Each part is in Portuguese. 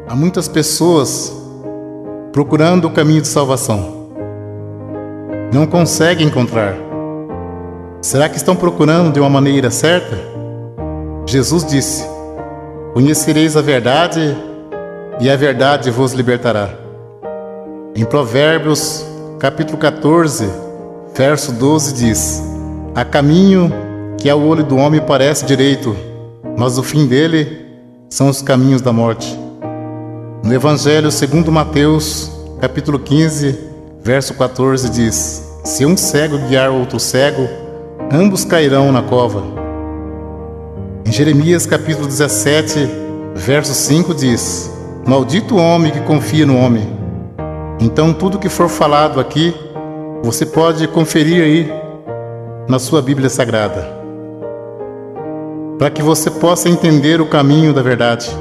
Há muitas pessoas procurando o caminho de salvação. Não conseguem encontrar. Será que estão procurando de uma maneira certa? Jesus disse: conhecereis a verdade e a verdade vos libertará. Em Provérbios, capítulo 14, verso 12 diz: há caminho que ao olho do homem parece direito, mas o fim dele são os caminhos da morte. No Evangelho segundo Mateus, capítulo 15, verso 14 diz: se um cego guiar outro cego, ambos cairão na cova. Em Jeremias capítulo 17, verso 5 diz: maldito o homem que confia no homem. Então tudo que for falado aqui, você pode conferir aí na sua Bíblia Sagrada, para que você possa entender o caminho da verdade.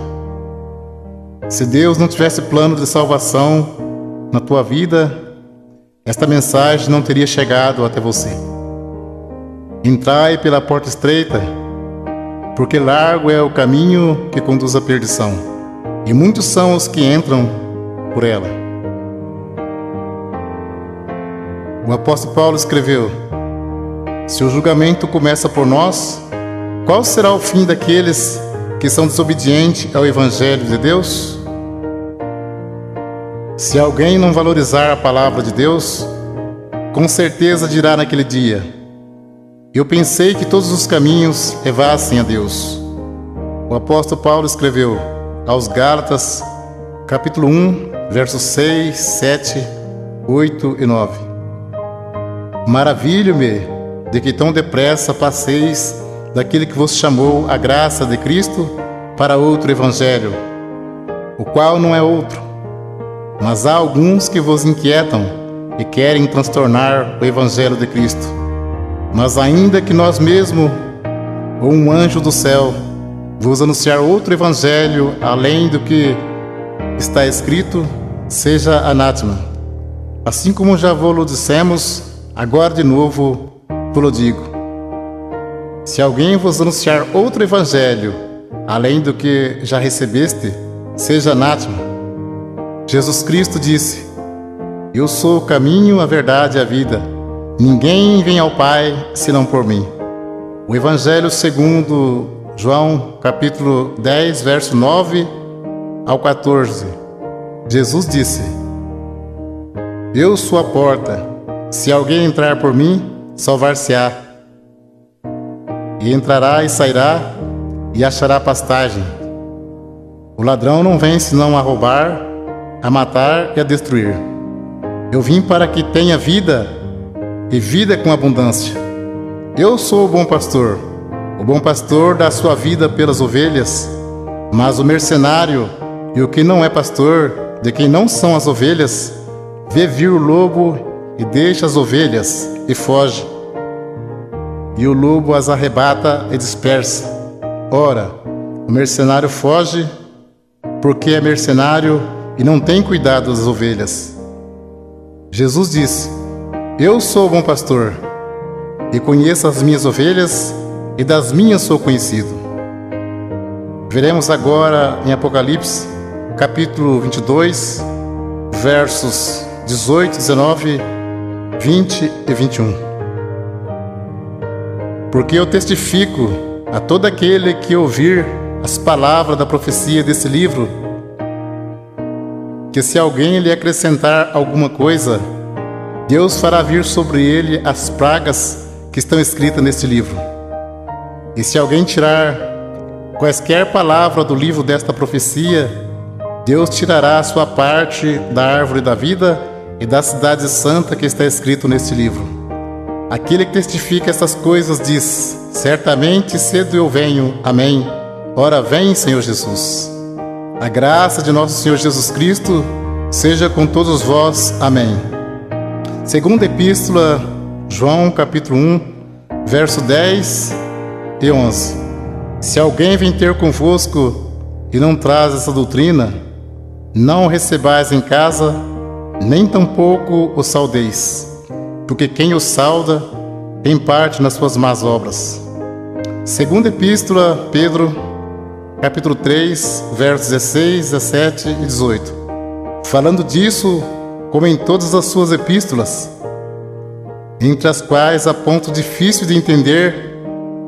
Se Deus não tivesse plano de salvação na tua vida, esta mensagem não teria chegado até você. Entrai pela porta estreita, porque largo é o caminho que conduz à perdição, e muitos são os que entram por ela. O apóstolo Paulo escreveu: se o julgamento começa por nós, qual será o fim daqueles que são desobedientes ao Evangelho de Deus? Se alguém não valorizar a palavra de Deus, com certeza dirá naquele dia: eu pensei que todos os caminhos levassem a Deus. O apóstolo Paulo escreveu aos Gálatas, capítulo 1, versos 6, 7, 8 e 9: maravilho-me de que tão depressa passeis daquele que vos chamou a graça de Cristo para outro evangelho, o qual não é outro. Mas há alguns que vos inquietam e querem transtornar o evangelho de Cristo. Mas ainda que nós mesmos, ou um anjo do céu, vos anunciar outro evangelho além do que está escrito, seja anátema. Assim como já vos dissemos, agora de novo vos digo: se alguém vos anunciar outro evangelho além do que já recebeste, seja anátema. Jesus Cristo disse: eu sou o caminho, a verdade e a vida. Ninguém vem ao Pai senão por mim. O Evangelho segundo João, capítulo 10, verso 9 ao 14. Jesus disse: eu sou a porta. Se alguém entrar por mim, salvar-se-á. E entrará e sairá e achará pastagem. O ladrão não vem senão a roubar, a matar e a destruir. Eu vim para que tenha vida, e vida com abundância. Eu sou o bom pastor. O bom pastor dá sua vida pelas ovelhas. Mas o mercenário e o que não é pastor, de quem não são as ovelhas, vê vir o lobo e deixa as ovelhas e foge. E o lobo as arrebata e dispersa. Ora, o mercenário foge porque é mercenário e não tem cuidado das ovelhas. Jesus disse: eu sou o bom pastor, e conheço as minhas ovelhas, e das minhas sou conhecido. Veremos agora em Apocalipse, capítulo 22, versos 18, 19, 20 e 21. Porque eu testifico a todo aquele que ouvir as palavras da profecia desse livro, que se alguém lhe acrescentar alguma coisa, Deus fará vir sobre ele as pragas que estão escritas neste livro. E se alguém tirar quaisquer palavra do livro desta profecia, Deus tirará a sua parte da árvore da vida e da cidade santa que está escrito neste livro. Aquele que testifica essas coisas diz: certamente cedo eu venho. Amém. Ora vem, Senhor Jesus. A graça de nosso Senhor Jesus Cristo seja com todos vós. Amém. Segunda Epístola, João, capítulo 1, verso 10 e 11. Se alguém vem ter convosco e não traz essa doutrina, não o recebais em casa, nem tampouco o saudeis, porque quem o sauda tem parte nas suas más obras. Segunda Epístola, Pedro, capítulo 3, versos 16, 17 e 18. Falando disso, como em todas as suas epístolas, entre as quais há ponto difícil de entender,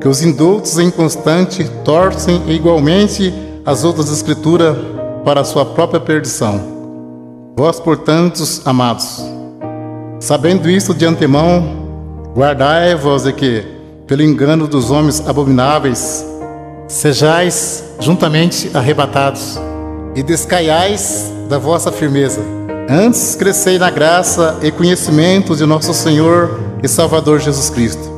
que os indoutos e inconstantes torcem igualmente as outras escrituras para a sua própria perdição. Vós, portanto, amados, sabendo isto de antemão, guardai-vos de que, pelo engano dos homens abomináveis, sejais juntamente arrebatados, e descaiais da vossa firmeza. Antes crescei na graça e conhecimento de nosso Senhor e Salvador Jesus Cristo.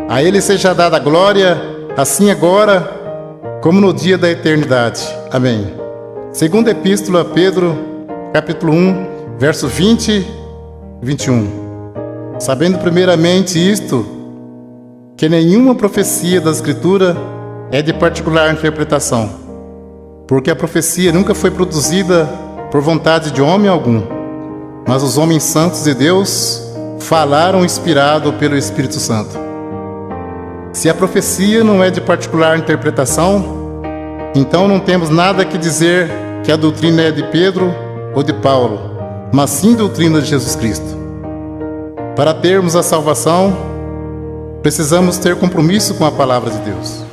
A Ele seja dada a glória, assim agora, como no dia da eternidade. Amém. Segunda Epístola a Pedro, capítulo 1, verso 20 e 21. Sabendo primeiramente isto, que nenhuma profecia da Escritura é de particular interpretação, porque a profecia nunca foi produzida por vontade de homem algum, mas os homens santos de Deus falaram inspirado pelo Espírito Santo. Se a profecia não é de particular interpretação, então não temos nada que dizer que a doutrina é de Pedro ou de Paulo, mas sim doutrina de Jesus Cristo. Para termos a salvação, precisamos ter compromisso com a palavra de Deus.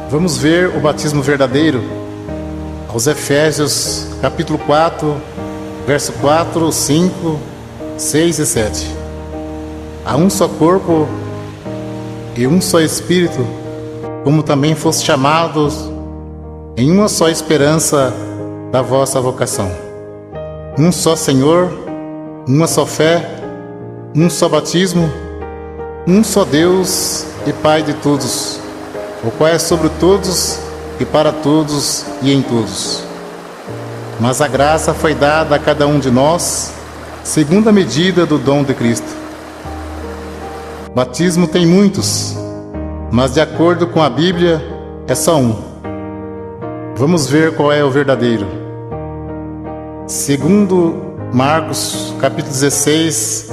Vamos ver o batismo verdadeiro aos Efésios, capítulo 4, verso 4, 5, 6 e 7. Há um só corpo e um só Espírito, como também foste chamados em uma só esperança da vossa vocação. Um só Senhor, uma só fé, um só batismo, um só Deus e Pai de todos, o qual é sobre todos e para todos e em todos. Mas a graça foi dada a cada um de nós, segundo a medida do dom de Cristo. Batismo tem muitos, mas de acordo com a Bíblia, é só um. Vamos ver qual é o verdadeiro. Segundo Marcos, capítulo 16,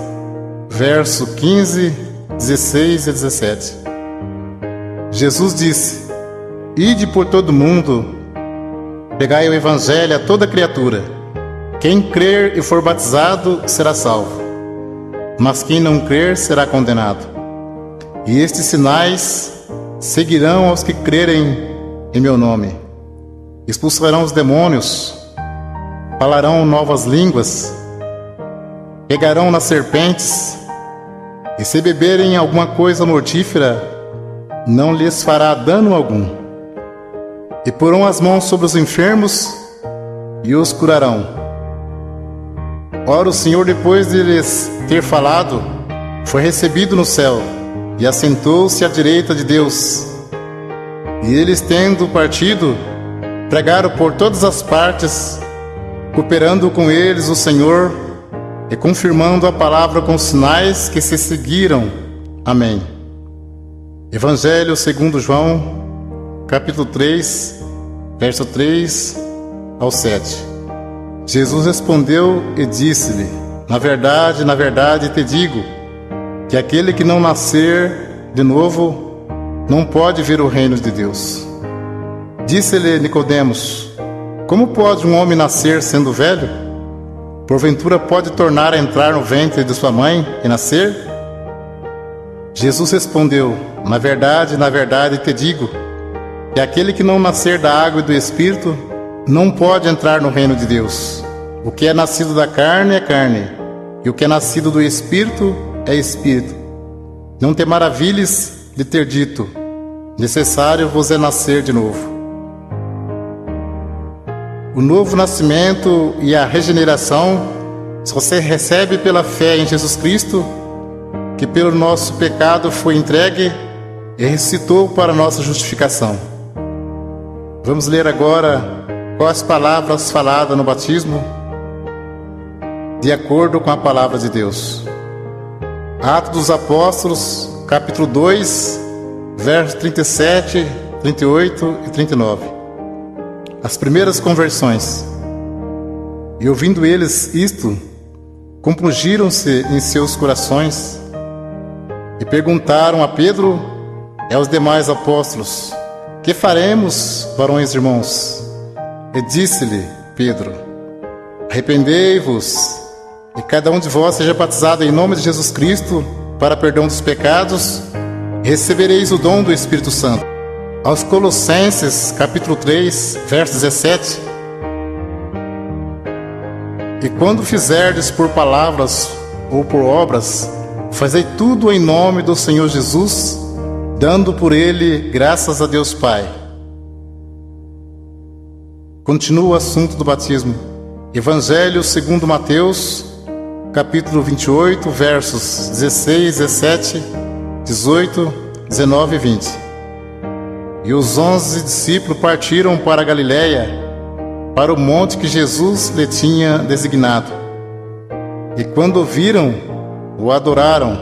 verso 15, 16 e 17. Jesus disse: Ide por todo mundo, pregai o evangelho a toda criatura. Quem crer e for batizado será salvo, mas quem não crer será condenado. E estes sinais seguirão aos que crerem em meu nome. Expulsarão os demônios, falarão novas línguas, pegarão nas serpentes, e se beberem alguma coisa mortífera, não lhes fará dano algum. E porão as mãos sobre os enfermos e os curarão. Ora, o Senhor, depois de lhes ter falado, foi recebido no céu e assentou-se à direita de Deus. E eles, tendo partido, pregaram por todas as partes, cooperando com eles o Senhor e confirmando a palavra com sinais que se seguiram. Amém. Evangelho segundo João, capítulo 3, verso 3 ao 7. Jesus respondeu e disse-lhe: na verdade te digo, que aquele que não nascer de novo não pode ver o reino de Deus. Disse-lhe Nicodemos: como pode um homem nascer sendo velho? Porventura pode tornar a entrar no ventre de sua mãe e nascer? Jesus respondeu: na verdade te digo, que aquele que não nascer da água e do Espírito não pode entrar no reino de Deus. O que é nascido da carne é carne, e o que é nascido do Espírito é Espírito. Não te maravilhes de ter dito: necessário vos é nascer de novo. O novo nascimento e a regeneração só se recebe pela fé em Jesus Cristo, que pelo nosso pecado foi entregue e ressuscitou para nossa justificação. Vamos ler agora quais palavras faladas no batismo, de acordo com a palavra de Deus. Atos dos Apóstolos, capítulo 2, versos 37, 38 e 39. As primeiras conversões. E ouvindo eles isto, compungiram-se em seus corações E perguntaram a Pedro e aos demais apóstolos: que faremos, varões irmãos? E disse-lhe Pedro: arrependei-vos, e cada um de vós seja batizado em nome de Jesus Cristo para perdão dos pecados, e recebereis o dom do Espírito Santo. Aos Colossenses, capítulo 3, verso 17: e quando fizerdes por palavras ou por obras, fazei tudo em nome do Senhor Jesus, dando por ele graças a Deus Pai. Continua o assunto do batismo. Evangelho segundo Mateus, capítulo 28, versos 16, 17, 18, 19 e 20. E os 11 discípulos partiram para a Galiléia, para o monte que Jesus lhe tinha designado. E quando o viram, o adoraram,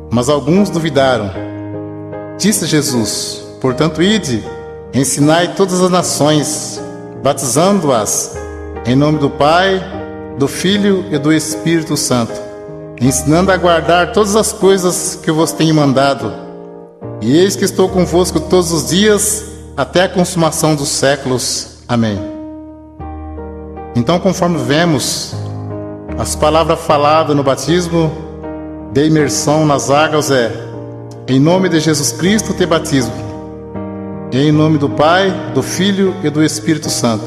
mas alguns duvidaram. Disse Jesus: portanto, ide, ensinai todas as nações, batizando-as em nome do Pai, do Filho e do Espírito Santo, ensinando a guardar todas as coisas que eu vos tenho mandado. E eis que estou convosco todos os dias, até a consumação dos séculos. Amém. Então, conforme vemos, as palavras faladas no batismo de imersão nas águas é: em nome de Jesus Cristo te batismo, e em nome do Pai, do Filho e do Espírito Santo.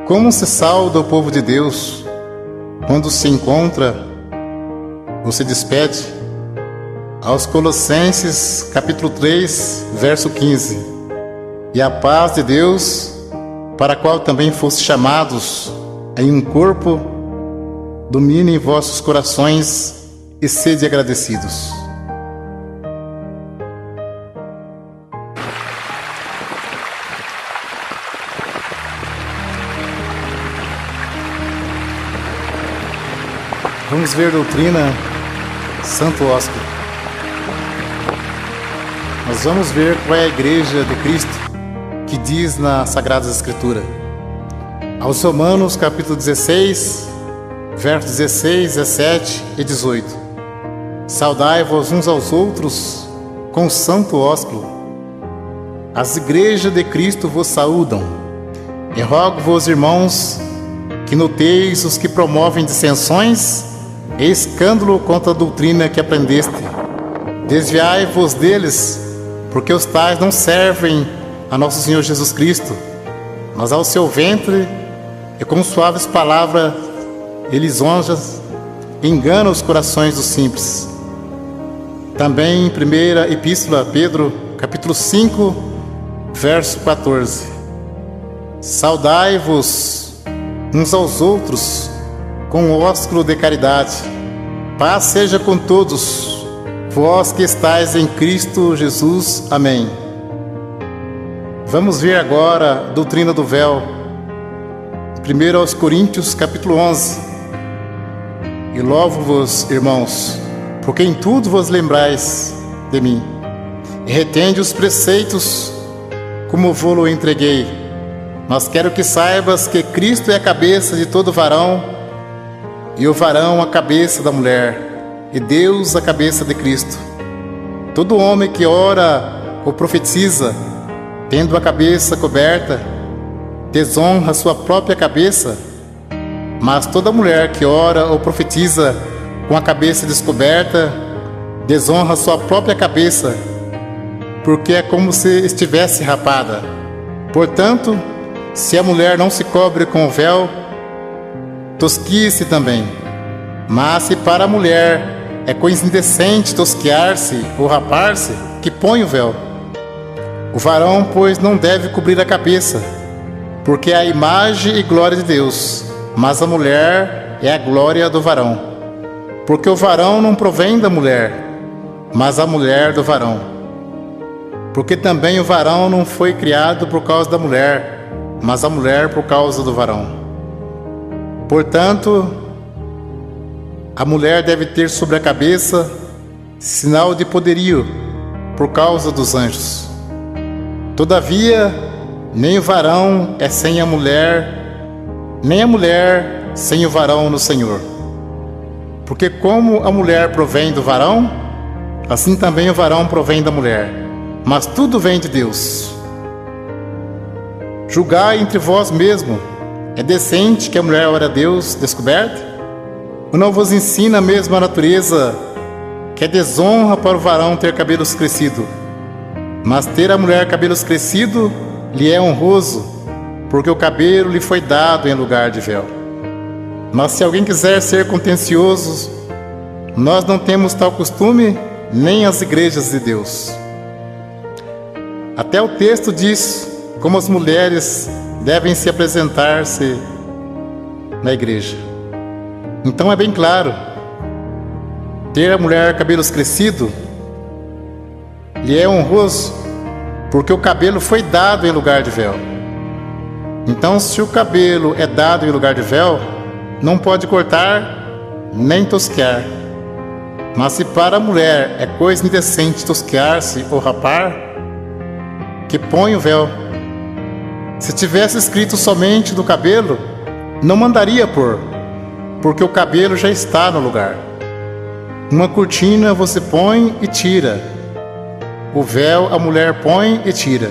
Como se sauda o povo de Deus quando se encontra ou se despede? Aos Colossenses, capítulo 3, verso 15: e a paz de Deus, para a qual também foste chamados em um corpo, domine em vossos corações e sede agradecidos. Vamos ver a doutrina Santo Ósculo. Nós vamos ver qual é a Igreja de Cristo que diz na Sagrada Escritura. Aos Romanos, capítulo 16, versos 16, 17 e 18: saudai-vos uns aos outros com santo ósculo. As igrejas de Cristo vos saúdam. E rogo-vos, irmãos, que noteis os que promovem dissensões e escândalo contra a doutrina que aprendeste. Desviai-vos deles, porque os tais não servem a nosso Senhor Jesus Cristo, mas ao seu ventre, e com suaves palavras e lisonjas enganam os corações dos simples. Também em primeira epístola a Pedro, capítulo 5, verso 14: saudai-vos uns aos outros com o ósculo de caridade. Paz seja com todos, vós que estáis em Cristo Jesus. Amém. Vamos ver agora a doutrina do véu. 1 aos Coríntios, capítulo 11: e louvo-vos, irmãos, porque em tudo vos lembrais de mim, e retende os preceitos como vou-lo entreguei. Mas quero que saibas que Cristo é a cabeça de todo varão, e o varão a cabeça da mulher, e Deus a cabeça de Cristo. Todo homem que ora ou profetiza, tendo a cabeça coberta, desonra sua própria cabeça, mas toda mulher que ora ou profetiza com a cabeça descoberta, desonra sua própria cabeça, porque é como se estivesse rapada. Portanto, se a mulher não se cobre com o véu, tosquie-se também. Mas se para a mulher é coisa indecente tosquiar-se ou rapar-se, que põe o véu. O varão, pois, não deve cobrir a cabeça, porque é a imagem e glória de Deus, mas a mulher é a glória do varão. Porque o varão não provém da mulher, mas a mulher do varão. Porque também o varão não foi criado por causa da mulher, mas a mulher por causa do varão. Portanto, a mulher deve ter sobre a cabeça sinal de poderio por causa dos anjos. Todavia, nem o varão é sem a mulher, nem a mulher sem o varão no Senhor. Porque como a mulher provém do varão, assim também o varão provém da mulher. Mas tudo vem de Deus. Julgai entre vós mesmo. É decente que a mulher ore a Deus descoberta? Ou não vos ensina mesmo a natureza que é desonra para o varão ter cabelos crescidos? Mas ter a mulher cabelos crescidos lhe é honroso, porque o cabelo lhe foi dado em lugar de véu. Mas se alguém quiser ser contencioso, nós não temos tal costume, nem as igrejas de Deus. Até o texto diz como as mulheres devem se apresentar-se na igreja. Então é bem claro, ter a mulher cabelos crescidos lhe é honroso, porque o cabelo foi dado em lugar de véu. Então, se o cabelo é dado em lugar de véu, não pode cortar nem tosquear. Mas se para a mulher é coisa indecente tosquear-se ou rapar, que põe o véu. Se tivesse escrito somente do cabelo, não mandaria pôr, porque o cabelo já está no lugar. Uma cortina você põe e tira. O véu a mulher põe e tira.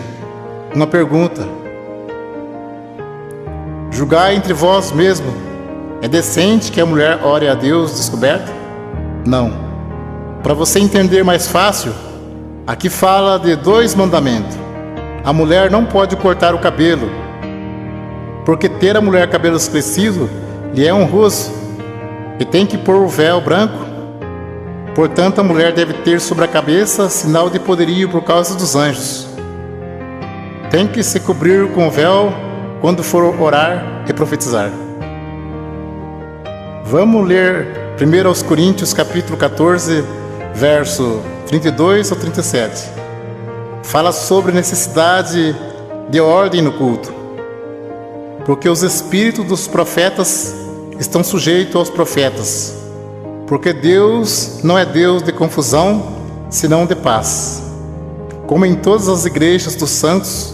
Uma pergunta: julgai entre vós mesmo. É decente que a mulher ore a Deus descoberta? Não. Para você entender mais fácil, aqui fala de 2 mandamentos. A mulher não pode cortar o cabelo, porque ter a mulher cabelos crescidos lhe é honroso, e tem que pôr o véu branco. Portanto, a mulher deve ter sobre a cabeça sinal de poderio por causa dos anjos. Tem que se cobrir com o véu quando for orar e profetizar. Vamos ler 1 Coríntios capítulo 14, verso 32 ao 37. Fala sobre a necessidade de ordem no culto, porque os espíritos dos profetas estão sujeitos aos profetas, porque Deus não é Deus de confusão, senão de paz. Como em todas as igrejas dos santos,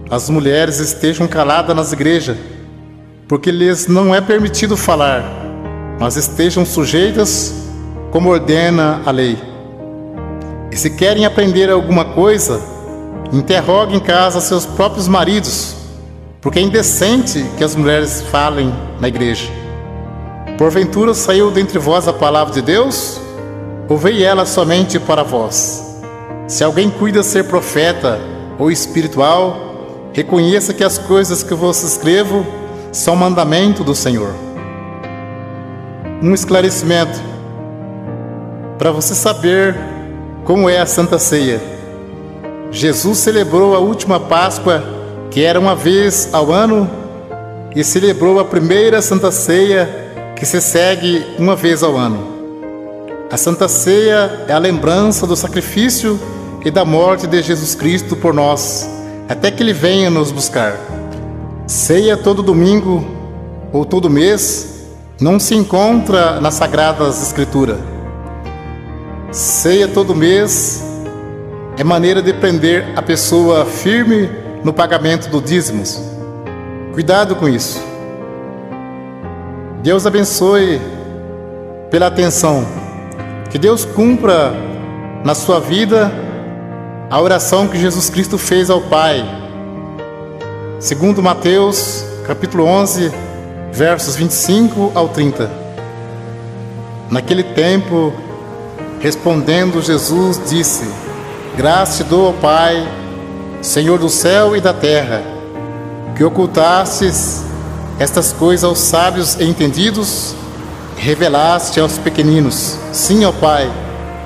as mulheres estejam caladas nas igrejas, porque lhes não é permitido falar, mas estejam sujeitas como ordena a lei. E se querem aprender alguma coisa, interroguem em casa seus próprios maridos, porque é indecente que as mulheres falem na igreja. Porventura saiu dentre vós a palavra de Deus? Ou veio ela somente para vós? Se alguém cuida ser profeta ou espiritual, reconheça que as coisas que vos escrevo são mandamento do Senhor. Um esclarecimento para você saber como é a Santa Ceia. Jesus celebrou a última Páscoa, que era uma vez ao ano, e celebrou a primeira Santa Ceia, que se segue uma vez ao ano. A Santa Ceia é a lembrança do sacrifício e da morte de Jesus Cristo por nós, até que Ele venha nos buscar. Ceia todo domingo ou todo mês não se encontra nas Sagradas Escrituras. Ceia todo mês é maneira de prender a pessoa firme no pagamento do dízimos. Cuidado com isso. Deus abençoe pela atenção. Que Deus cumpra na sua vida a oração que Jesus Cristo fez ao Pai. Segundo Mateus, capítulo 11, versos 25 ao 30. Naquele tempo, respondendo Jesus, disse: Graça te dou, ó Pai, Senhor do céu e da terra, que ocultastes estas coisas aos sábios e entendidos, e revelaste aos pequeninos. Sim, ó Pai,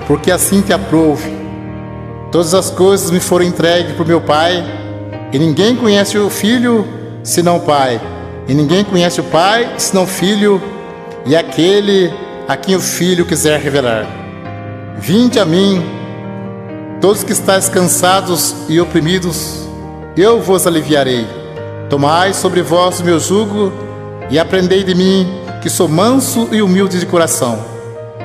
porque assim te aprouve. Todas as coisas me foram entregues por meu Pai, e ninguém conhece o Filho senão o Pai, e ninguém conhece o Pai senão o Filho, e aquele a quem o Filho quiser revelar. Vinde a mim, todos que estáis cansados e oprimidos, eu vos aliviarei. Tomai sobre vós o meu jugo e aprendei de mim, que sou manso e humilde de coração.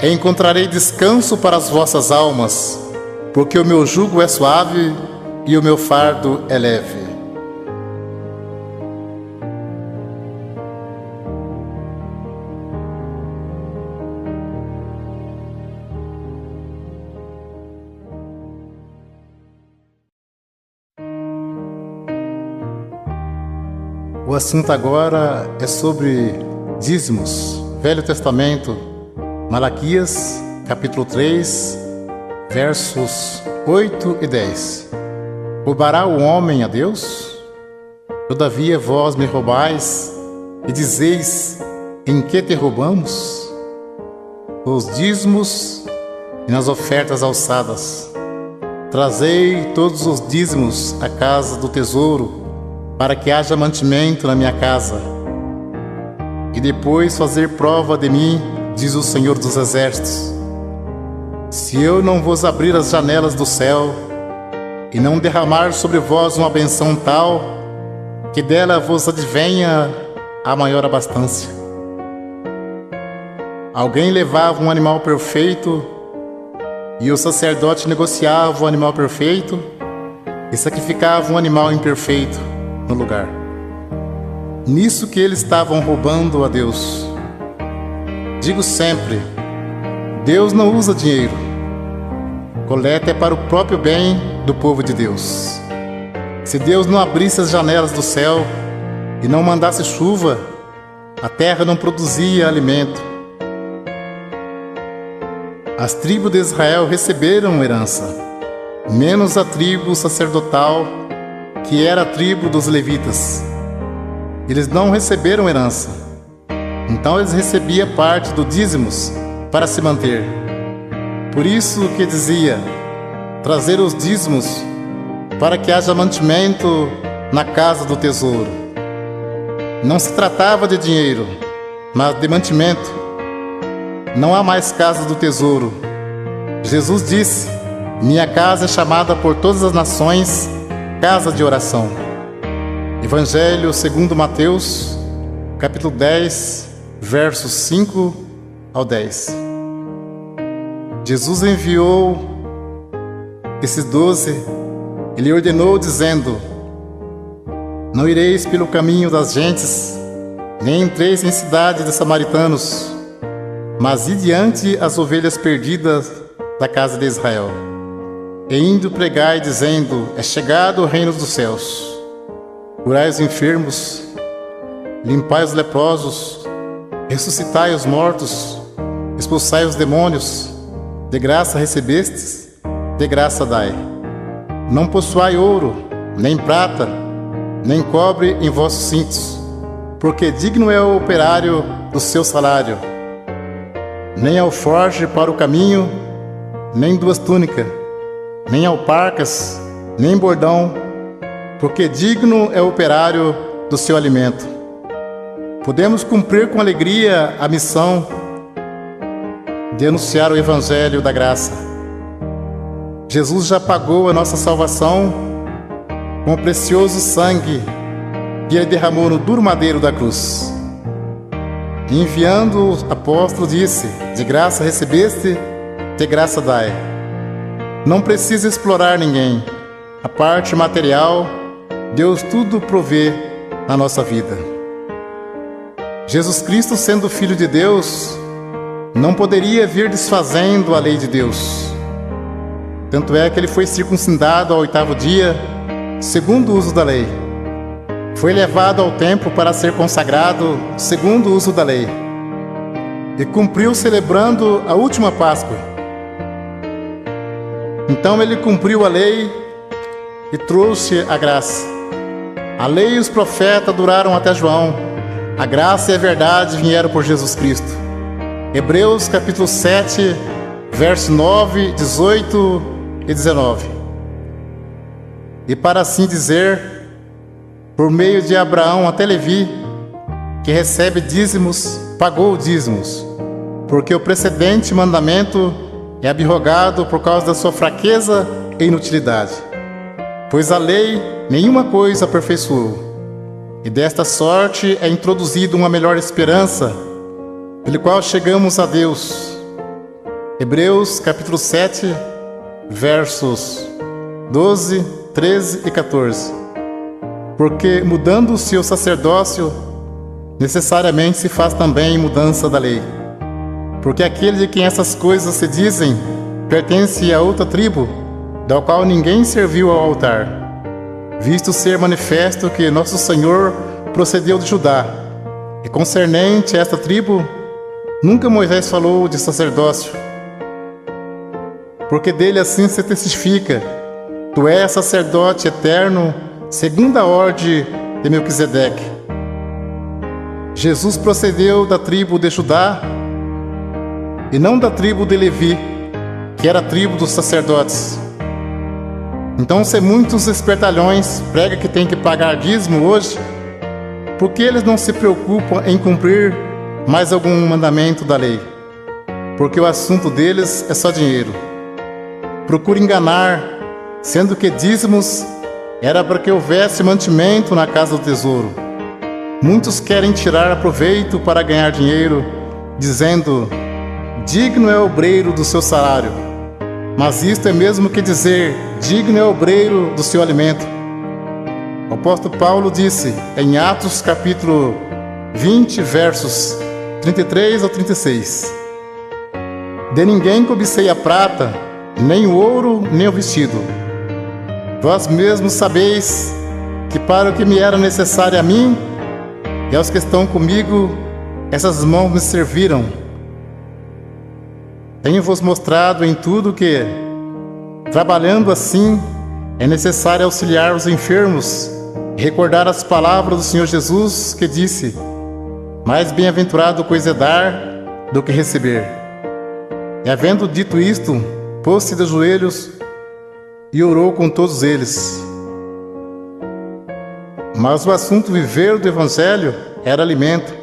E encontrarei descanso para as vossas almas, porque o meu jugo é suave e o meu fardo é leve. O assunto agora é sobre dízimos. Velho Testamento, Malaquias, capítulo 3, versos 8 e 10. Roubará o homem a Deus? Todavia vós me roubais e dizeis: em que te roubamos? Os dízimos e nas ofertas alçadas. Trazei todos os dízimos à casa do tesouro, para que haja mantimento na minha casa. E depois fazer prova de mim, diz o Senhor dos Exércitos, se eu não vos abrir as janelas do céu e não derramar sobre vós uma benção tal, que dela vos advenha a maior abastança. Alguém levava um animal perfeito e o sacerdote negociava o animal perfeito e sacrificava um animal imperfeito no lugar. Nisso que eles estavam roubando a Deus. Digo sempre, Deus não usa dinheiro. Coleta é para o próprio bem do povo de Deus. Se Deus não abrisse as janelas do céu e não mandasse chuva, a terra não produzia alimento. As tribos de Israel receberam herança, menos a tribo sacerdotal, que era a tribo dos levitas. Eles não receberam herança. Então eles recebiam parte do dízimos para se manter. Por isso que dizia, trazer os dízimos para que haja mantimento na casa do tesouro. Não se tratava de dinheiro, mas de mantimento. Não há mais casa do tesouro. Jesus disse, minha casa é chamada por todas as nações casa de oração. Evangelho segundo Mateus, capítulo 10, versos 5 ao 10. Jesus enviou esses 12 e lhe ordenou, dizendo: não ireis pelo caminho das gentes, nem entreis em cidade de samaritanos, mas ide diante as ovelhas perdidas da casa de Israel. E indo pregai, dizendo: é chegado o reino dos céus. Curai os enfermos, limpai os leprosos, ressuscitai os mortos, expulsai os demônios. De graça recebestes, de graça dai. Não possuai ouro, nem prata, nem cobre em vossos cintos, porque digno é o operário do seu salário. Nem alforje para o caminho, nem duas túnicas, nem alparcas, nem bordão, porque digno é o operário do seu alimento. Podemos cumprir com alegria a missão de anunciar o Evangelho da graça. Jesus já pagou a nossa salvação com o precioso sangue que Ele derramou no duro madeiro da cruz. Enviando o apóstolo, disse: de graça recebeste, de graça dai. Não precisa explorar ninguém. A parte material, Deus tudo provê na nossa vida. Jesus Cristo, sendo Filho de Deus, não poderia vir desfazendo a lei de Deus. Tanto é que Ele foi circuncidado ao 8º dia, segundo o uso da lei. Foi levado ao templo para ser consagrado, segundo o uso da lei. E cumpriu celebrando a última Páscoa. Então Ele cumpriu a lei e trouxe a graça. A lei e os profetas duraram até João. A graça e a verdade vieram por Jesus Cristo. Hebreus capítulo 7, verso 9, 18 e 19. E para assim dizer, por meio de Abraão até Levi, que recebe dízimos, pagou dízimos, porque o precedente mandamento é abrogado por causa da sua fraqueza e inutilidade. Pois a lei nenhuma coisa aperfeiçoou, e desta sorte é introduzida uma melhor esperança, pelo qual chegamos a Deus. Hebreus capítulo 7, versos 12, 13 e 14. Porque mudando-se o sacerdócio, necessariamente se faz também mudança da lei. Porque aquele de quem essas coisas se dizem pertence a outra tribo, da qual ninguém serviu ao altar, visto ser manifesto que nosso Senhor procedeu de Judá, e concernente a esta tribo, nunca Moisés falou de sacerdócio, porque dele assim se testifica: tu és sacerdote eterno, segundo a ordem de Melquisedeque. Jesus procedeu da tribo de Judá, e não da tribo de Levi, que era a tribo dos sacerdotes. Então, se muitos espertalhões pregam que tem que pagar dízimo hoje, por que eles não se preocupam em cumprir mais algum mandamento da lei? Porque o assunto deles é só dinheiro. Procura enganar, sendo que dízimos era para que houvesse mantimento na casa do tesouro. Muitos querem tirar proveito para ganhar dinheiro, dizendo: digno é o obreiro do seu salário. Mas isto é mesmo que dizer: digno é o obreiro do seu alimento. O apóstolo Paulo disse em Atos capítulo 20, versos 33 ao 36: de ninguém cobicei a prata, nem o ouro, nem o vestido. Vós mesmos sabeis que para o que me era necessário a mim e aos que estão comigo, essas mãos me serviram. Tenho-vos mostrado em tudo que, trabalhando assim, é necessário auxiliar os enfermos e recordar as palavras do Senhor Jesus, que disse: mais bem-aventurado coisa é dar do que receber. E havendo dito isto, pôs-se de joelhos e orou com todos eles. Mas o assunto viver do Evangelho era alimento,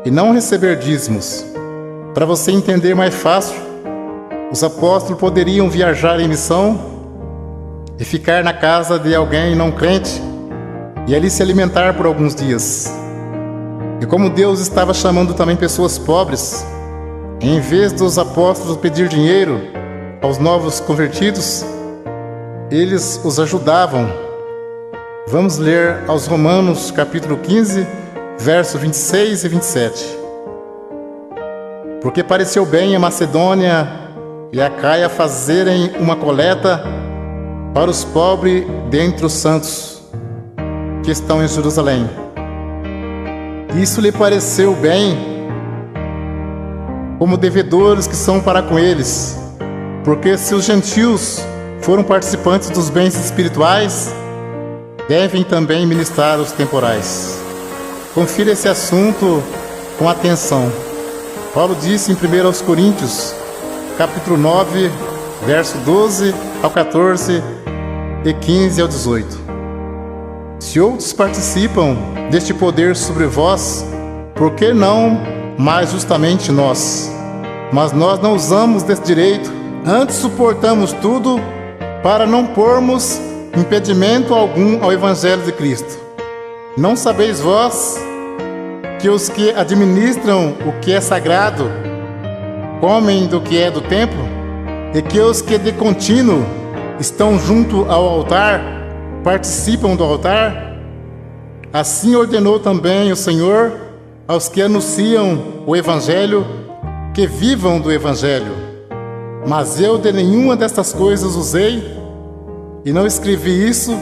e não receber dízimos. Para você entender mais fácil, os apóstolos poderiam viajar em missão e ficar na casa de alguém não crente e ali se alimentar por alguns dias. E como Deus estava chamando também pessoas pobres, em vez dos apóstolos pedir dinheiro aos novos convertidos, eles os ajudavam. Vamos ler aos Romanos capítulo 15, versos 26 e 27. Porque pareceu bem a Macedônia e a Caia fazerem uma coleta para os pobres dentre os santos que estão em Jerusalém. Isso lhe pareceu bem, como devedores que são para com eles, porque se os gentios foram participantes dos bens espirituais, devem também ministrar os temporais. Confira esse assunto com atenção. Paulo disse em 1 Coríntios, capítulo 9, verso 12 ao 14 e 15 ao 18. Se outros participam deste poder sobre vós, por que não mais justamente nós? Mas nós não usamos desse direito, antes suportamos tudo para não pormos impedimento algum ao Evangelho de Cristo. Não sabeis vós que os que administram o que é sagrado comem do que é do templo, e que os que de contínuo estão junto ao altar participam do altar? Assim ordenou também o Senhor aos que anunciam o Evangelho que vivam do Evangelho. Mas eu de nenhuma destas coisas usei, e não escrevi isso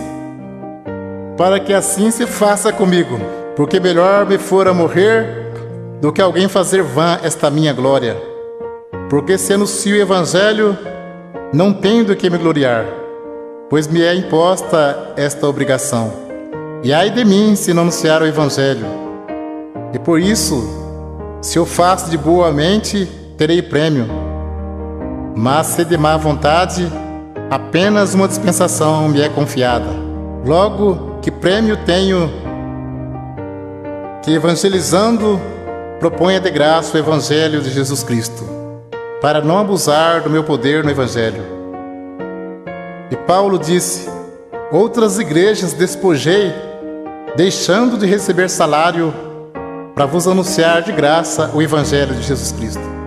para que assim se faça comigo, porque melhor me fora morrer do que alguém fazer vã esta minha glória. Porque se anuncio o Evangelho, não tenho do que me gloriar, pois me é imposta esta obrigação. E ai de mim se não anunciar o Evangelho. E por isso, se eu faço de boa mente, terei prêmio. Mas se de má vontade, apenas uma dispensação me é confiada. Logo, que prêmio tenho que, evangelizando, proponha de graça o Evangelho de Jesus Cristo, para não abusar do meu poder no Evangelho. E Paulo disse: outras igrejas despojei, deixando de receber salário, para vos anunciar de graça o Evangelho de Jesus Cristo.